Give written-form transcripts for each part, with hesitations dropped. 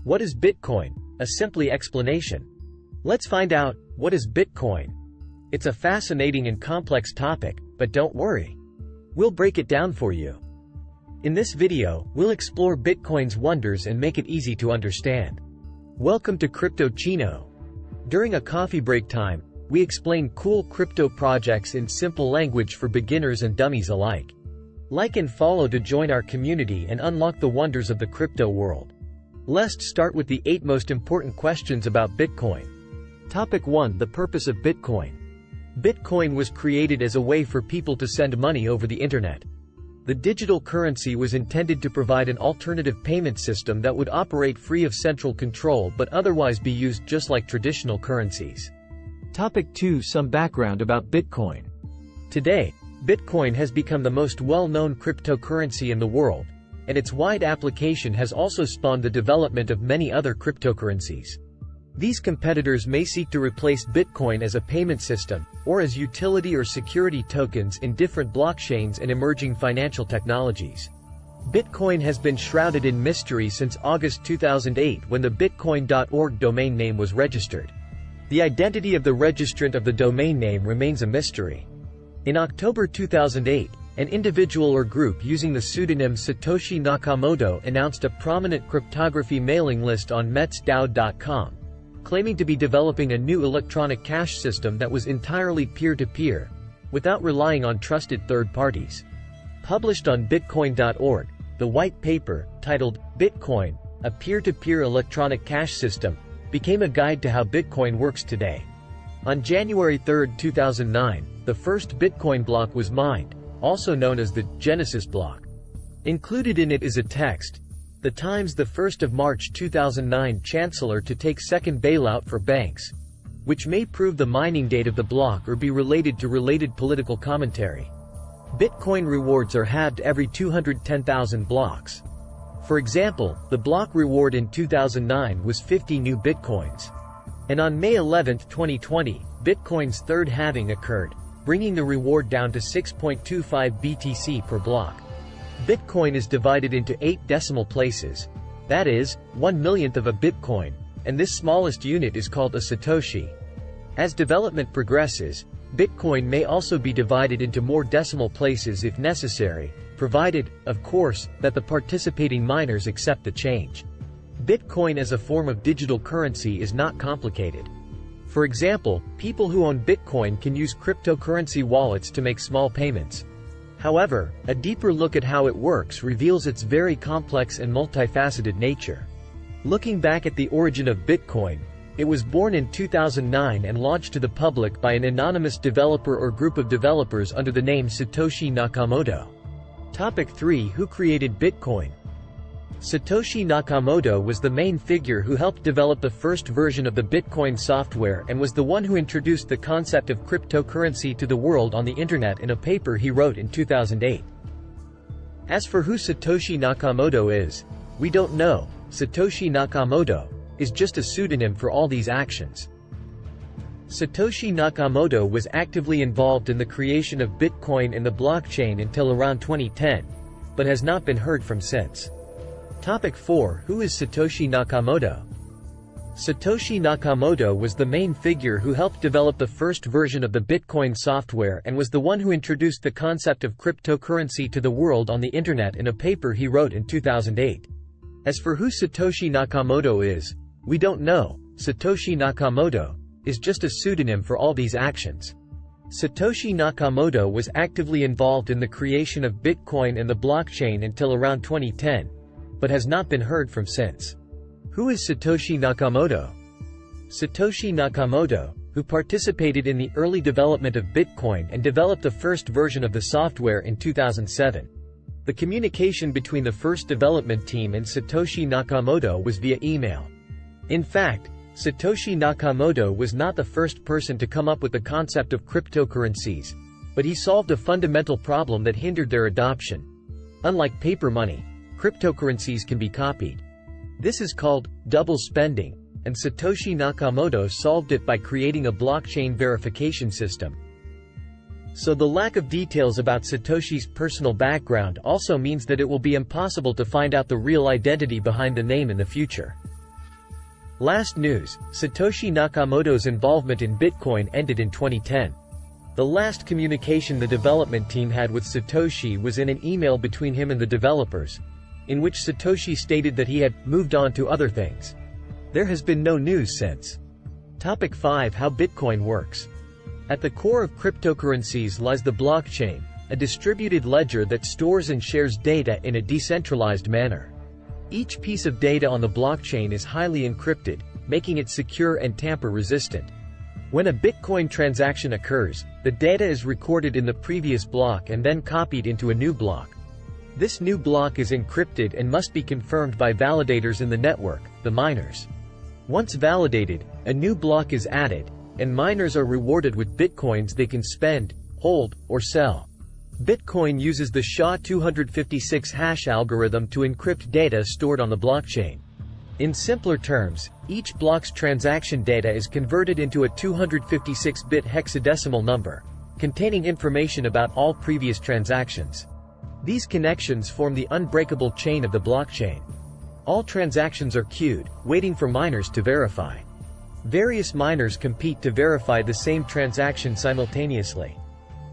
What is Bitcoin? A simply explanation. Let's find out, what is Bitcoin? It's a fascinating and complex topic, but don't worry. We'll break it down for you. In this video, we'll explore Bitcoin's wonders and make it easy to understand. Welcome to Crytochino. During a coffee break time, we explain cool crypto projects in simple language for beginners and dummies alike. Like and follow to join our community and unlock the wonders of the crypto world. Let's start with the 8 most important questions about Bitcoin. Topic 1. The purpose of Bitcoin. Bitcoin was created as a way for people to send money over the internet. The digital currency was intended to provide an alternative payment system that would operate free of central control but otherwise be used just like traditional currencies. Topic 2. Some background about Bitcoin. Today, Bitcoin has become the most well-known cryptocurrency in the world, and its wide application has also spawned the development of many other cryptocurrencies. These competitors may seek to replace Bitcoin as a payment system, or as utility or security tokens in different blockchains and emerging financial technologies. Bitcoin has been shrouded in mystery since August 2008 when the bitcoin.org domain name was registered. The identity of the registrant of the domain name remains a mystery. In October 2008, an individual or group using the pseudonym Satoshi Nakamoto announced a prominent cryptography mailing list on metsdao.com, claiming to be developing a new electronic cash system that was entirely peer-to-peer, without relying on trusted third parties. Published on bitcoin.org, the white paper, titled Bitcoin, a peer-to-peer electronic cash system, became a guide to how Bitcoin works today. On January 3, 2009, the first Bitcoin block was mined, also known as the Genesis block. Included in it is a text. The Times, the 1st of March 2009, Chancellor to take second bailout for banks, which may prove the mining date of the block or be related to related political commentary. Bitcoin rewards are halved every 210,000 blocks. For example, the block reward in 2009 was 50 new Bitcoins. And on May 11, 2020, Bitcoin's third halving occurred, bringing the reward down to 6.25 BTC per block. Bitcoin is divided into 8 decimal places, that is, 1/1,000,000th of a Bitcoin, and this smallest unit is called a Satoshi. As development progresses, Bitcoin may also be divided into more decimal places if necessary, provided, of course, that the participating miners accept the change. Bitcoin as a form of digital currency is not complicated. For example, people who own Bitcoin can use cryptocurrency wallets to make small payments. However, a deeper look at how it works reveals its very complex and multifaceted nature. Looking back at the origin of Bitcoin, it was born in 2009 and launched to the public by an anonymous developer or group of developers under the name Satoshi Nakamoto. Topic 3. Who created Bitcoin? Satoshi Nakamoto was the main figure who helped develop the first version of the Bitcoin software and was the one who introduced the concept of cryptocurrency to the world on the internet in a paper he wrote in 2008. As for who Satoshi Nakamoto is, we don't know. Satoshi Nakamoto is just a pseudonym for all these actions. Satoshi Nakamoto was actively involved in the creation of Bitcoin and the blockchain until around 2010, but has not been heard from since. Topic 4. Who is Satoshi Nakamoto? Satoshi Nakamoto was the main figure who helped develop the first version of the Bitcoin software and was the one who introduced the concept of cryptocurrency to the world on the internet in a paper he wrote in 2008. As for who Satoshi Nakamoto is, we don't know. Satoshi Nakamoto is just a pseudonym for all these actions. Satoshi Nakamoto was actively involved in the creation of Bitcoin and the blockchain until around 2010, but has not been heard from since. Who is Satoshi Nakamoto? Satoshi Nakamoto, who participated in the early development of Bitcoin and developed the first version of the software in 2007. The communication between the first development team and Satoshi Nakamoto was via email. In fact, Satoshi Nakamoto was not the first person to come up with the concept of cryptocurrencies, but he solved a fundamental problem that hindered their adoption. Unlike paper money, cryptocurrencies can be copied. This is called double spending, and Satoshi Nakamoto solved it by creating a blockchain verification system. So the lack of details about Satoshi's personal background also means that it will be impossible to find out the real identity behind the name in the future. Last news, Satoshi Nakamoto's involvement in Bitcoin ended in 2010. The last communication the development team had with Satoshi was in an email between him and the developers, in which Satoshi stated that he had moved on to other things. There has been no news since. Topic 5. How Bitcoin works. At the core of cryptocurrencies lies the blockchain, a distributed ledger that stores and shares data in a decentralized manner. Each piece of data on the blockchain is highly encrypted, making it secure and tamper-resistant. When a Bitcoin transaction occurs, the data is recorded in the previous block and then copied into a new block. This new block is encrypted and must be confirmed by validators in the network, the miners. Once validated, a new block is added, and miners are rewarded with Bitcoins they can spend, hold, or sell. Bitcoin uses the SHA-256 hash algorithm to encrypt data stored on the blockchain. In simpler terms, each block's transaction data is converted into a 256-bit hexadecimal number, containing information about all previous transactions. These connections form the unbreakable chain of the blockchain. All transactions are queued, waiting for miners to verify. Various miners compete to verify the same transaction simultaneously.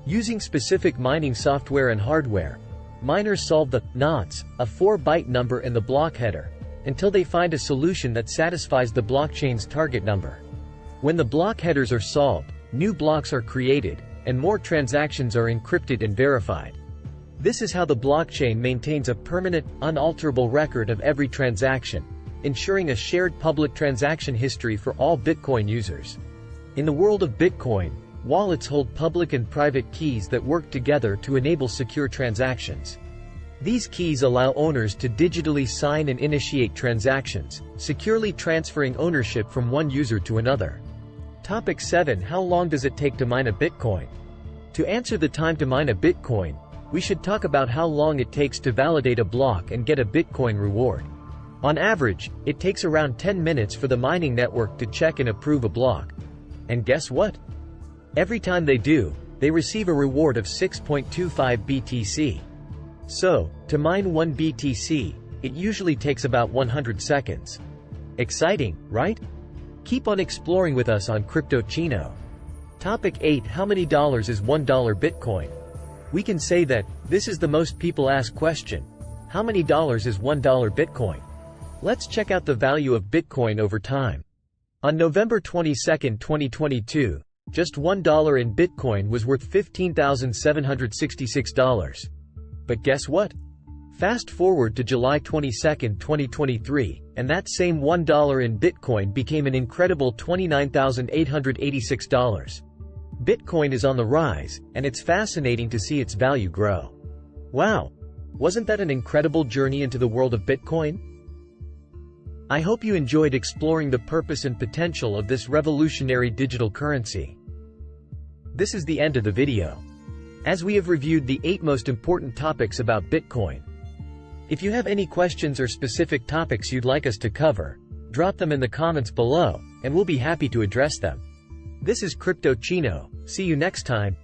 Using specific mining software and hardware, miners solve the nonce, a 4-byte number in the block header, until they find a solution that satisfies the blockchain's target number. When the block headers are solved, new blocks are created, and more transactions are encrypted and verified. This is how the blockchain maintains a permanent, unalterable record of every transaction, ensuring a shared public transaction history for all Bitcoin users. In the world of Bitcoin, wallets hold public and private keys that work together to enable secure transactions. These keys allow owners to digitally sign and initiate transactions, securely transferring ownership from one user to another. Topic 7. How long does it take to mine a Bitcoin? To answer the time to mine a Bitcoin, we should talk about how long it takes to validate a block and get a Bitcoin reward. On average, it takes around 10 minutes for the mining network to check and approve a block. And guess what? Every time they do, they receive a reward of 6.25 BTC. So, to mine 1 BTC, it usually takes about 100 seconds. Exciting, right? Keep on exploring with us on Crytochino. Topic 8. How many dollars is $1 Bitcoin? We can say that this is the most people ask question. How many dollars is $1 Bitcoin? Let's check out the value of Bitcoin over time. On November 22, 2022, just $1 in Bitcoin was worth $15,766. But guess what? Fast forward to July 22, 2023, and that same $1 in Bitcoin became an incredible $29,886. Bitcoin is on the rise, and it's fascinating to see its value grow. Wow! Wasn't that an incredible journey into the world of Bitcoin? I hope you enjoyed exploring the purpose and potential of this revolutionary digital currency. This is the end of the video. As we have reviewed the 8 most important topics about Bitcoin. If you have any questions or specific topics you'd like us to cover, drop them in the comments below, and we'll be happy to address them. This is Crytochino. See you next time.